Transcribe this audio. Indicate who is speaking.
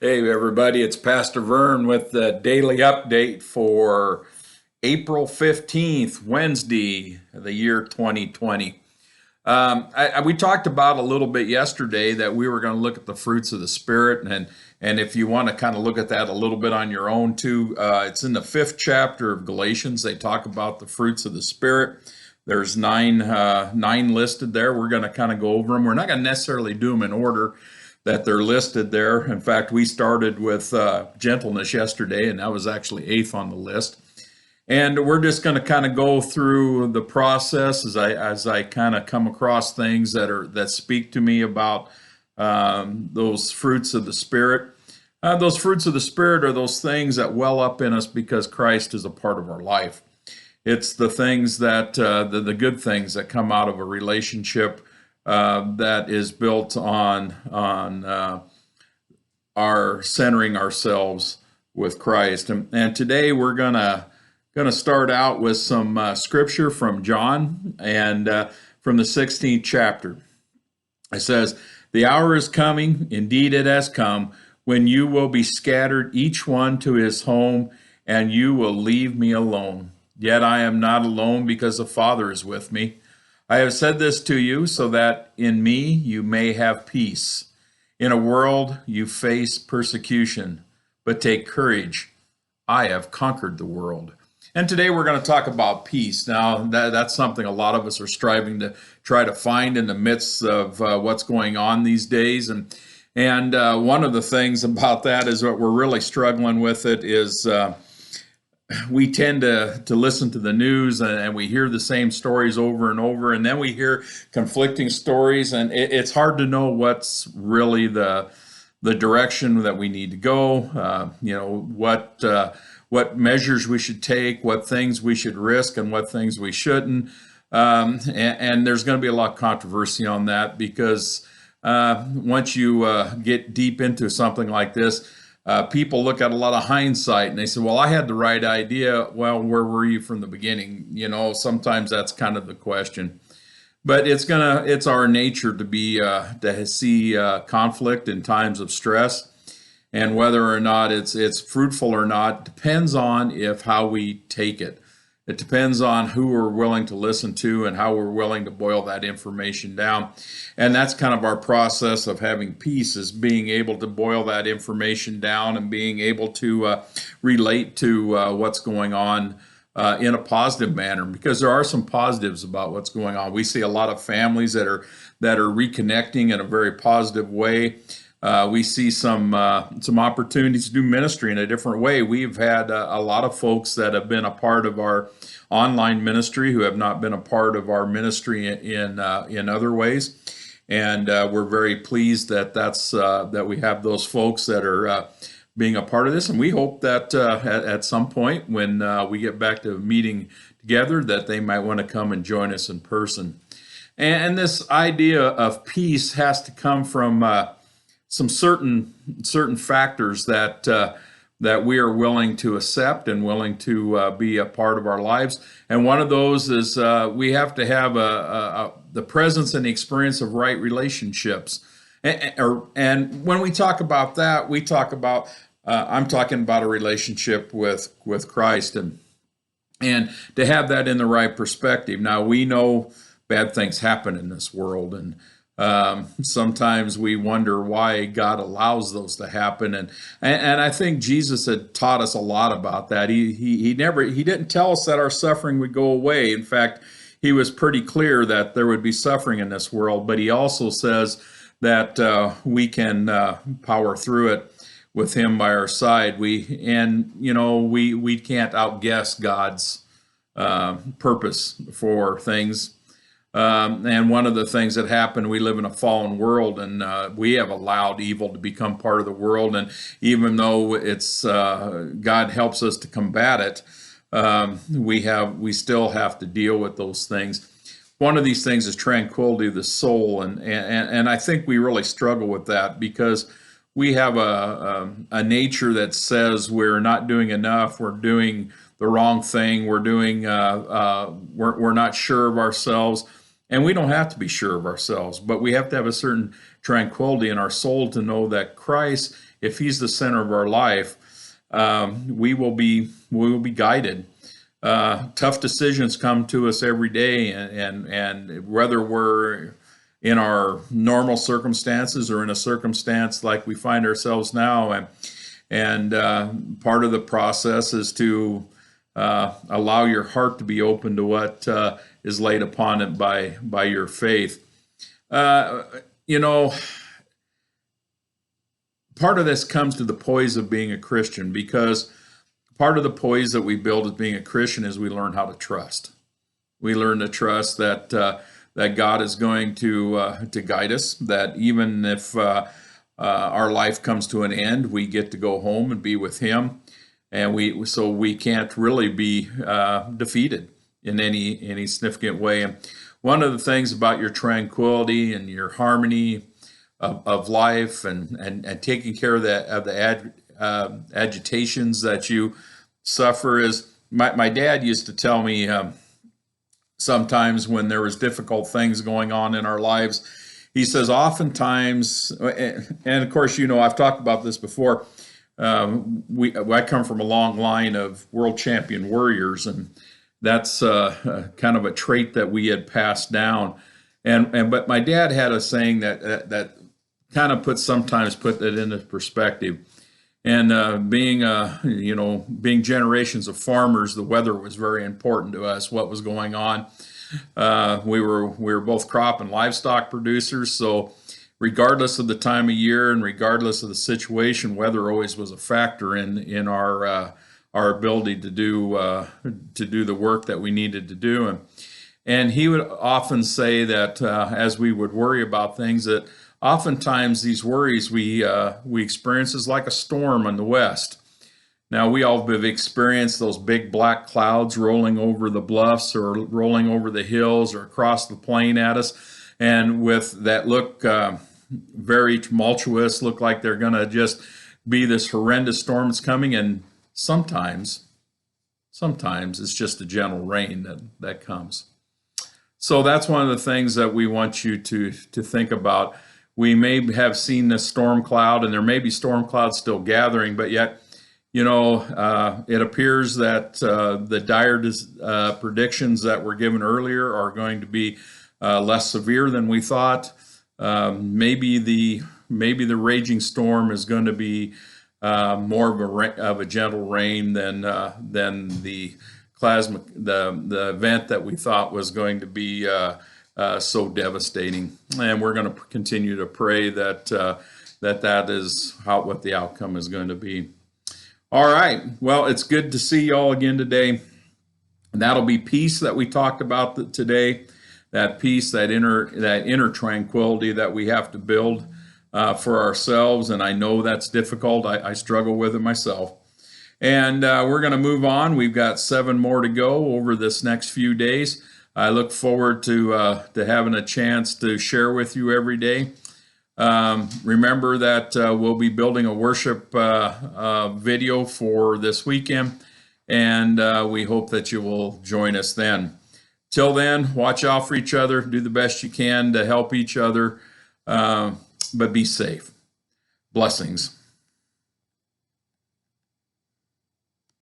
Speaker 1: Hey, everybody, it's Pastor Vern with the daily update for April 15th, Wednesday, the year 2020. We talked about a little bit yesterday that we were going to look at the fruits of the Spirit, and if you want to kind of look at that a little bit on your own too, it's in the fifth chapter of Galatians. They talk about the fruits of the Spirit. There's nine listed there. We're going to kind of go over them. We're not going to necessarily do them in order that they're listed there. In fact, we started with gentleness yesterday, and that was actually eighth on the list. And we're just going to kind of go through the process as I kind of come across things that speak to me about those fruits of the Spirit. Those fruits of the Spirit are those things that well up in us because Christ is a part of our life. It's the things that the good things that come out of a relationship that is built on our centering ourselves with Christ. And today we're gonna start out with some scripture from John and from the 16th chapter. It says, "The hour is coming, indeed it has come, when you will be scattered, each one to his home, and you will leave me alone. Yet I am not alone, because the Father is with me. I have said this to you so that in me you may have peace. In a world you face persecution, but take courage. I have conquered the world." And today we're going to talk about peace. Now, that's something a lot of us are striving to try to find in the midst of what's going on these days. And one of the things about that is what we're really struggling with it is we tend to listen to the news, and we hear the same stories over and over, and then we hear conflicting stories, and it's hard to know what's really the direction that we need to go. What measures we should take, what things we should risk, and what things we shouldn't. And there's going to be a lot of controversy on that because once you get deep into something like this, people look at a lot of hindsight and they say, well, I had the right idea. Well, where were you from the beginning? Sometimes that's kind of the question. But it's our nature to see conflict in times of stress. And whether or not it's fruitful or not depends on how we take it. It depends on who we're willing to listen to and how we're willing to boil that information down. And that's kind of our process of having peace, is being able to boil that information down and being able to relate to what's going on in a positive manner, because there are some positives about what's going on. We see a lot of families that are reconnecting in a very positive way. We see some opportunities to do ministry in a different way. We've had a lot of folks that have been a part of our online ministry who have not been a part of our ministry in other ways, and we're very pleased that we have those folks that are being a part of this. And we hope that at some point when we get back to meeting together, that they might want to come and join us in person. And this idea of peace has to come from some certain factors that we are willing to accept and willing to be a part of our lives. And one of those is we have to have the presence and the experience of right relationships. And when we talk about that, we talk about I'm talking about a relationship with Christ, and to have that in the right perspective. Now, we know bad things happen in this world, and sometimes we wonder why God allows those to happen, and I think Jesus had taught us a lot about that. He didn't tell us that our suffering would go away. In fact, he was pretty clear that there would be suffering in this world, but he also says that we can power through it with him by our side. We can't outguess God's purpose for things. And one of the things that happened, we live in a fallen world, and we have allowed evil to become part of the world. And even though it's God helps us to combat it, we still have to deal with those things. One of these things is tranquility of the soul, and I think we really struggle with that because we have a nature that says we're not doing enough, we're doing the wrong thing, we're not sure of ourselves. And we don't have to be sure of ourselves, but we have to have a certain tranquility in our soul to know that Christ, if He's the center of our life, we will be guided. Tough decisions come to us every day, and whether we're in our normal circumstances or in a circumstance like we find ourselves now, and part of the process is to allow your heart to be open to what is laid upon it by your faith. You know, part of this comes to the poise of being a Christian, because part of the poise that we build as being a Christian is we learn how to trust. We learn to trust that that God is going to guide us. That even if our life comes to an end, we get to go home and be with Him, and we can't really be defeated in any significant way. And one of the things about your tranquility and your harmony of life, and taking care of the agitations that you suffer, is my dad used to tell me sometimes when there was difficult things going on in our lives. He says oftentimes, and of course, I've talked about this before. I come from a long line of world champion warriors, and that's kind of a trait that we had passed down. But my dad had a saying that kind of sometimes put that into perspective. And being generations of farmers, the weather was very important to us. What was going on? We were both crop and livestock producers, so regardless of the time of year and regardless of the situation, weather always was a factor in our ability to do the work that we needed to do. And he would often say that as we would worry about things, that oftentimes these worries we experience is like a storm in the west. Now, we all have experienced those big black clouds rolling over the bluffs or rolling over the hills or across the plain at us, and with that look very tumultuous, look like they're going to just be this horrendous storm that's coming. And sometimes it's just a gentle rain that comes. So that's one of the things that we want you to think about. We may have seen this storm cloud, and there may be storm clouds still gathering, but yet, it appears that the dire predictions that were given earlier are going to be less severe than we thought. Maybe the raging storm is going to be more of a gentle rain than the event that we thought was going to be so devastating. And we're going to continue to pray that that is what the outcome is going to be. All right. Well, it's good to see you all again today. And that'll be peace that we talked about today. That peace, that inner tranquility that we have to build for ourselves. And I know that's difficult. I struggle with it myself. And we're going to move on. We've got 7 more to go over this next few days. I look forward to having a chance to share with you every day. Remember that we'll be building a worship video for this weekend, and we hope that you will join us then. Till then, watch out for each other, do the best you can to help each other, but be safe. Blessings.